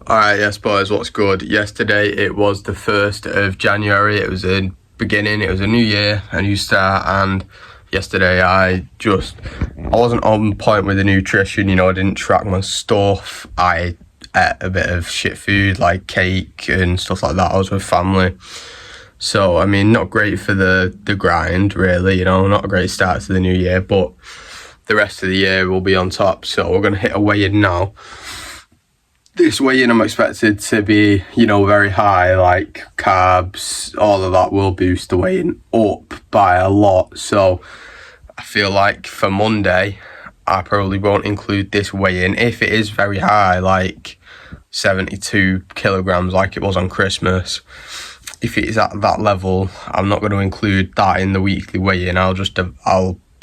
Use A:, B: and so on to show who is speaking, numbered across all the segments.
A: Alright, yes boys, what's good? Yesterday it was the 1st of January, it was a beginning, it was a new year, a new start, and yesterday I wasn't on point with the nutrition, I didn't track my stuff, I ate a bit of shit food like cake and stuff like that. I was with family. So, not great for the grind really, not a great start to the new year, but the rest of the year will be on top. So we're going to hit a weigh-in now. This weigh-in I'm expected to be, very high, like carbs, all of that will boost the weigh-in up by a lot. So I feel like for Monday, I probably won't include this weigh-in if it is very high, like 72 kilograms like it was on Christmas. If it is at that level, I'm not going to include that in the weekly weigh-in. I'll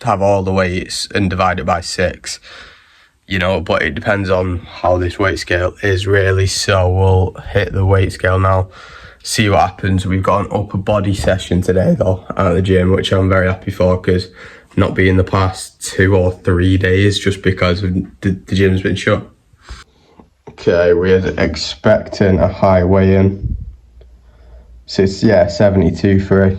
A: have all the weights and divide it by 6. But it depends on how this weight scale is really. So we'll hit the weight scale now, see what happens. We've got an upper body session today though at the gym, which I'm very happy for, because not being the past 2 or 3 days just because the gym's been shut. Okay, we're expecting a high weigh-in. So it's 72.3.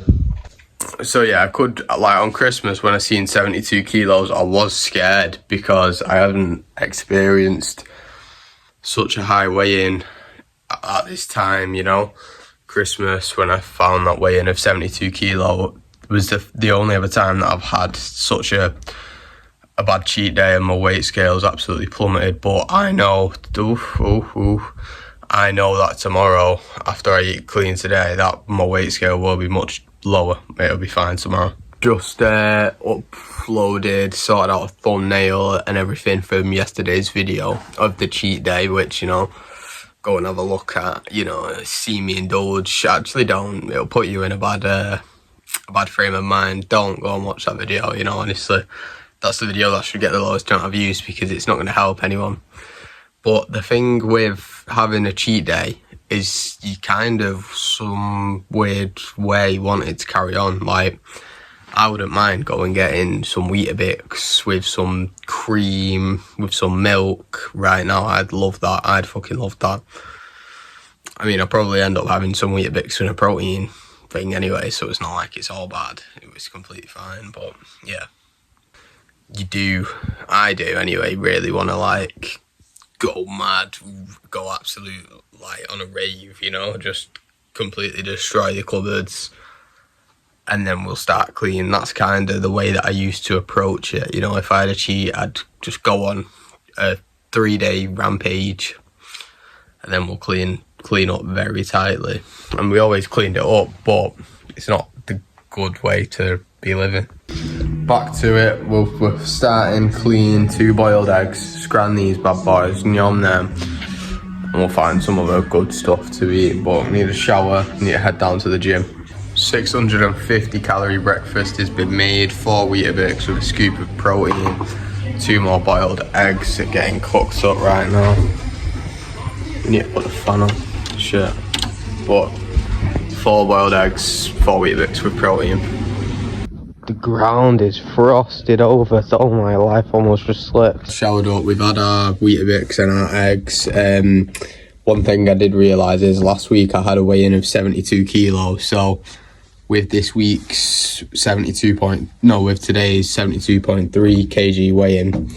A: So yeah, I could, like on Christmas when I seen 72 kilos, I was scared because I haven't experienced such a high weigh-in at this time, Christmas, when I found that weigh-in of 72 kilo was the only other time that I've had such a bad cheat day and my weight scale's absolutely plummeted. But I know, I know that tomorrow, after I eat clean today, that my weight scale will be much lower. It'll be fine tomorrow. Just uploaded, sorted out a thumbnail and everything from yesterday's video of the cheat day, which, go and have a look at, see me indulge. Actually don't, it'll put you in a bad frame of mind. Don't go and watch that video, honestly. That's the video that should get the lowest amount of views because it's not going to help anyone. But the thing with having a cheat day is you kind of some weird way want it to carry on. Like, I wouldn't mind going getting some Weetabix with some cream, with some milk right now. I'd love that. I'd fucking love that. I'll probably end up having some Weetabix and a protein thing anyway, so it's not like it's all bad. It was completely fine, but yeah. I do anyway, really want to go mad, go absolute, on a rave, just completely destroy the cupboards, and then we'll start clean. That's kind of the way that I used to approach it. If I had a cheat, I'd just go on a 3-day rampage, and then we'll clean up very tightly. And we always cleaned it up, but it's not the good way to be living. Back to it, we're starting clean 2 boiled eggs, scran these bad boys, yum them, and we'll find some other good stuff to eat, but we need a shower, need to head down to the gym. 650 calorie breakfast has been made, 4 Weetabix with a scoop of protein, 2 more boiled eggs are getting cooked up right now. We need to put the fan on, shit, but 4 boiled eggs, 4 Weetabix with protein. The ground is frosted over, so my life almost just slipped. Showered up, we've had our Weetabix and our eggs. One thing I did realise is last week I had a weigh-in of 72 kilos, so with this week's with today's 72.3 kg weigh-in,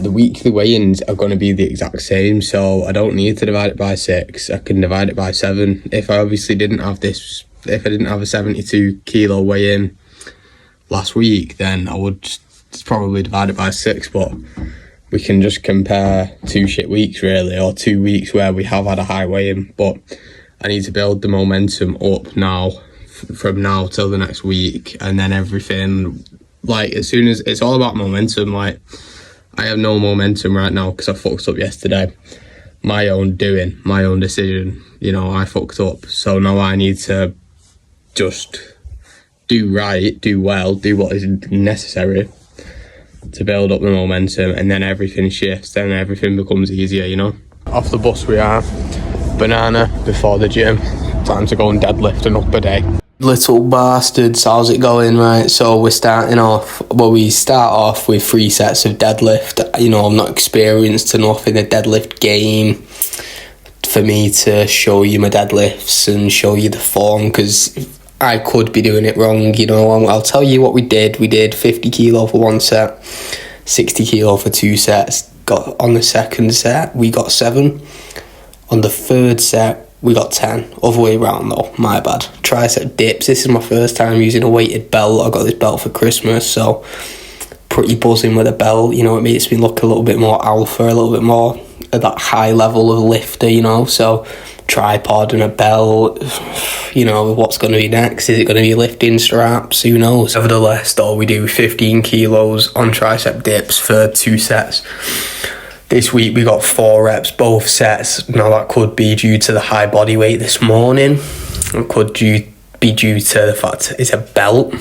A: the weekly weigh-ins are going to be the exact same, so I don't need to divide it by 6, I can divide it by 7. If I didn't have a 72 kilo weigh-in last week, then I would probably divide it by 6, but we can just compare 2 shit weeks really, or 2 weeks where we have had a high weigh-in. But I need to build the momentum up now, from now till the next week, and then everything, as soon as, it's all about momentum. I have no momentum right now because I fucked up yesterday. My own doing, my own decision, I fucked up, so now I need to just do right, do well, do what is necessary to build up the momentum, and then everything shifts, then everything becomes easier, Off the bus we are, banana before the gym, time to go and deadlift an upper day. Little bastards, how's it going? Right, so we start off with 3 sets of deadlift. I'm not experienced enough in the deadlift game for me to show you my deadlifts and show you the form, because I could be doing it wrong, you know. I'll tell you what we did. We did 50 kilo for one set, 60 kilo for two sets. Got on the second set, we got 7. On the third set, we got 10. Other way around though, my bad. Tricep dips. This is my first time using a weighted belt. I got this belt for Christmas, so pretty buzzing with a belt. You know, it makes me look a little bit more alpha, a little bit more at that high level of lifter, you know. So tripod and a belt, you know, what's going to be next? Is it going to be lifting straps? Who knows? Nevertheless though, we do 15 kilos on tricep dips for 2 sets. This week we got 4 reps both sets. Now that could be due to the high body weight this morning. It could be due to the fact it's a belt.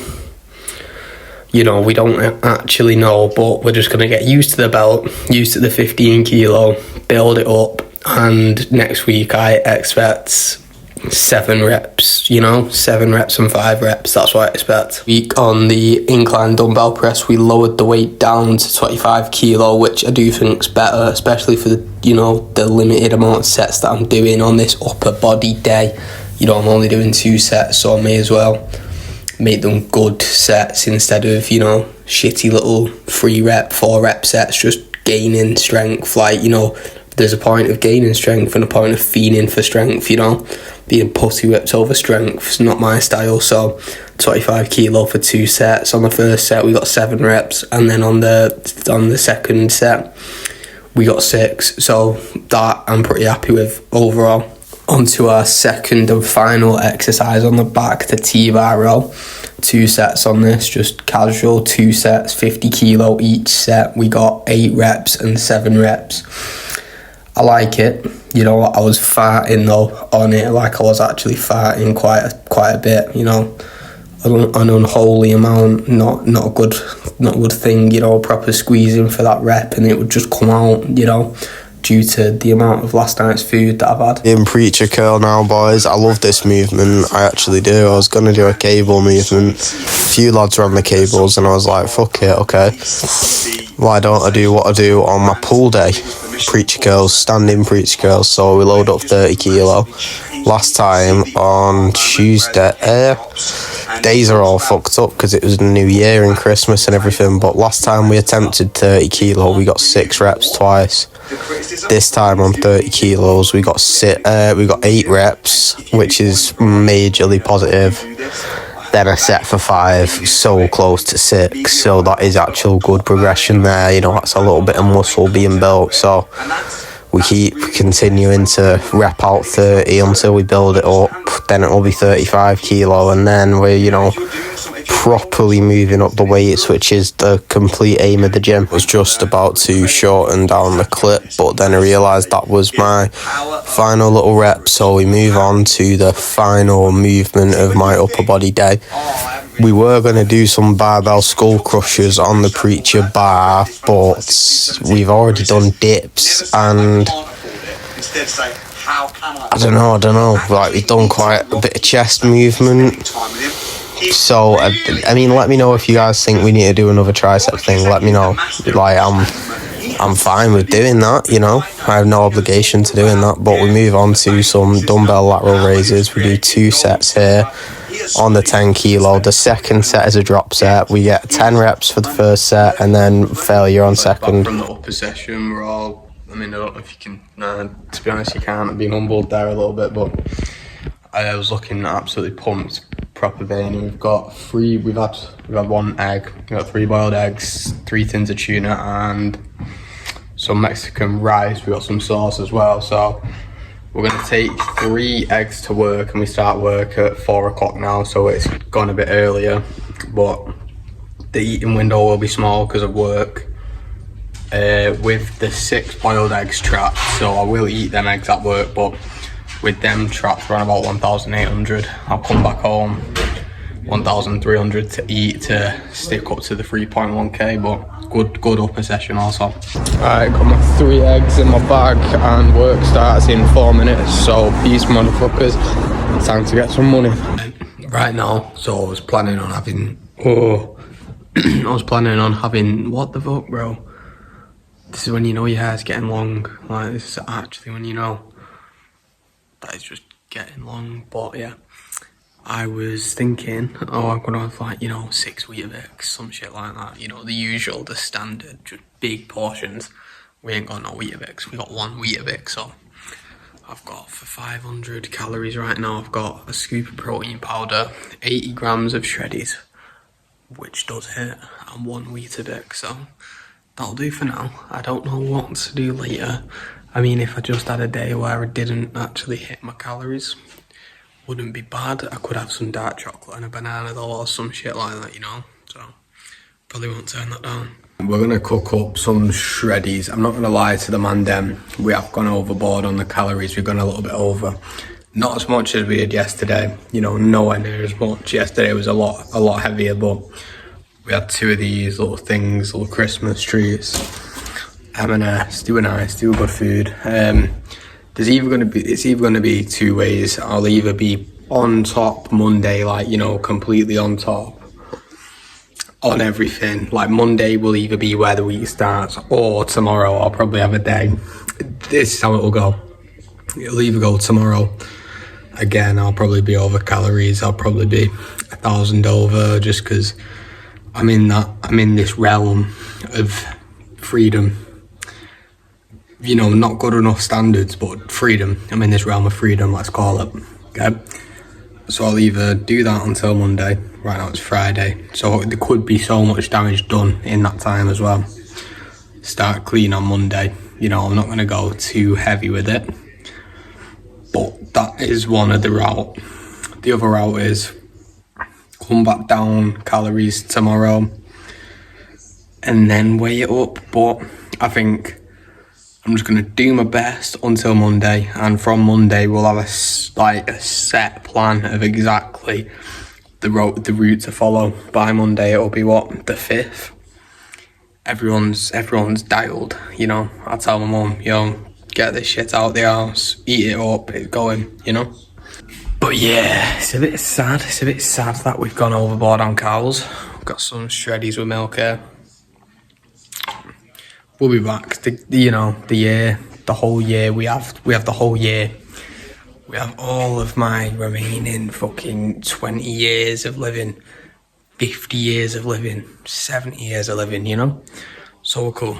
A: You know, we don't actually know, but we're just going to get used to the belt, used to the 15 kilo, build it up. And next week I expect 7 reps, you know, 7 reps and 5 reps. That's what I expect. Week on the incline dumbbell press, we lowered the weight down to 25 kilo, which I do think's better, especially for the, you know, the limited amount of sets that I'm doing on this upper body day. You know, I'm only doing 2 sets, so I may as well make them good sets instead of, you know, shitty little 3 rep, 4 rep sets, just gaining strength. Like, you know, there's a point of gaining strength and a point of fiending for strength, you know. Being pussy whipped over strength is not my style. So 25 kilo for 2 sets. On the first set we got 7 reps, and then on the second set we got 6. So that I'm pretty happy with overall. On to our second and final exercise on the back, the T-bar row. 2 sets on this, just casual 2 sets, 50 kilo each set. We got 8 reps and 7 reps. I like it. You know, I was farting though on it, like I was actually farting quite a bit, you know. An unholy amount, not a good thing, you know, proper squeezing for that rep and it would just come out, you know, due to the amount of last night's food that I've had.
B: In preacher curl now, boys. I love this movement. I actually do. I was going to do a cable movement. A few lads ran the cables and I was like, fuck it, okay. Why don't I do what I do on my pool day? Preacher curls, standing preacher curls. So we load up 30 kilo. Last time on Tuesday, days are all fucked up because it was the New Year and Christmas and everything, but last time we attempted 30 kilo, we got 6 reps twice. This time on 30 kilos, we got 8 reps, which is majorly positive. Then a set for 5, so close to 6, so that is actual good progression there. You know, that's a little bit of muscle being built, so we keep continuing to rep out 30 until we build it up. Then it will be 35 kilo, and then we're, you know, properly moving up the weights, which is the complete aim of the gym. I was just about to shorten down the clip, but then I realised that was my final little rep, so we move on to the final movement of my upper body day. We were going to do some barbell skull crushers on the preacher bar, but we've already done dips, and I don't know, like we've done quite a bit of chest movement. So, I mean, let me know if you guys think we need to do another tricep thing. Let me know. Like, I'm fine with doing that, you know. I have no obligation to doing that. But we move on to some dumbbell lateral raises. We do 2 sets here on the 10 kilo. The second set is a drop set. We get 10 reps for the first set and then failure on second.
A: From the upper session, we're all, I mean, I don't know if you can, to be honest, you can't. I'm being humbled there a little bit, but I was looking absolutely pumped. Proper vein, and we've had 1 egg, we've got 3 boiled eggs, 3 tins of tuna and some Mexican rice. We got some sauce as well, so we're going to take 3 eggs to work, and we start work at 4 o'clock now, so it's gone a bit earlier, but the eating window will be small because of work. With the 6 boiled eggs trapped, so I will eat them eggs at work, but with them trapped around about 1,800. I'll come back home 1,300 to eat to stick up to the 3.1k, but good upper session also. Alright, got my 3 eggs in my bag and work starts in 4 minutes, so peace motherfuckers, time to get some money. Right now, so I was planning on having, what the fuck, bro? This is when you know your hair's getting long, like this is actually when you know. that is just getting long. But yeah, I was thinking, oh, I'm gonna have like, you know, 6 Weetabix, some shit like that. You know, the usual, the standard, just big portions. We ain't got no Weetabix. We got 1 Weetabix, so I've got for 500 calories right now. I've got a scoop of protein powder, 80 grams of shreddies, which does hit, and 1 Weetabix. So that'll do for now. I don't know what to do later. I mean, if I just had a day where I didn't actually hit my calories, wouldn't be bad. I could have some dark chocolate and a banana though, or some shit like that, you know. So probably won't turn that down. We're gonna cook up some shreddies. I'm not gonna lie to the man dem. We have gone overboard on the calories. We've gone a little bit over. Not as much as we did yesterday. You know, nowhere near as much. Yesterday was a lot heavier, but we had 2 of these little things, little Christmas trees. M&S, do a good food. It's either gonna be 2 ways. I'll either be on top Monday, like, you know, completely on top on everything. Like Monday will either be where the week starts, or tomorrow I'll probably have a day. This is how it will go. It'll either go tomorrow. Again, I'll probably be over calories. I'll probably be 1,000 over, just because I'm in this realm of freedom. You know, not good enough standards, but freedom. I'm in this realm of freedom, let's call it. Okay. So I'll either do that until Monday. Right now it's Friday, so there could be so much damage done in that time as well. Start clean on Monday. You know, I'm not going to go too heavy with it, but that is one of the route. The other route is come back down calories tomorrow and then weigh it up. But I think I'm just going to do my best until Monday, and from Monday we'll have a set plan of exactly the route to follow. By Monday it'll be what, the 5th. Everyone's dialed, you know. I tell my mum, yo, get this shit out the house, eat it up, it's going, you know. But yeah, it's a bit sad that we've gone overboard on cows. We've got some shreddies with milk here. We'll be back. The whole year we have the whole year. We have all of my remaining fucking 20 years of living, 50 years of living, 70 years of living, you know? So cool.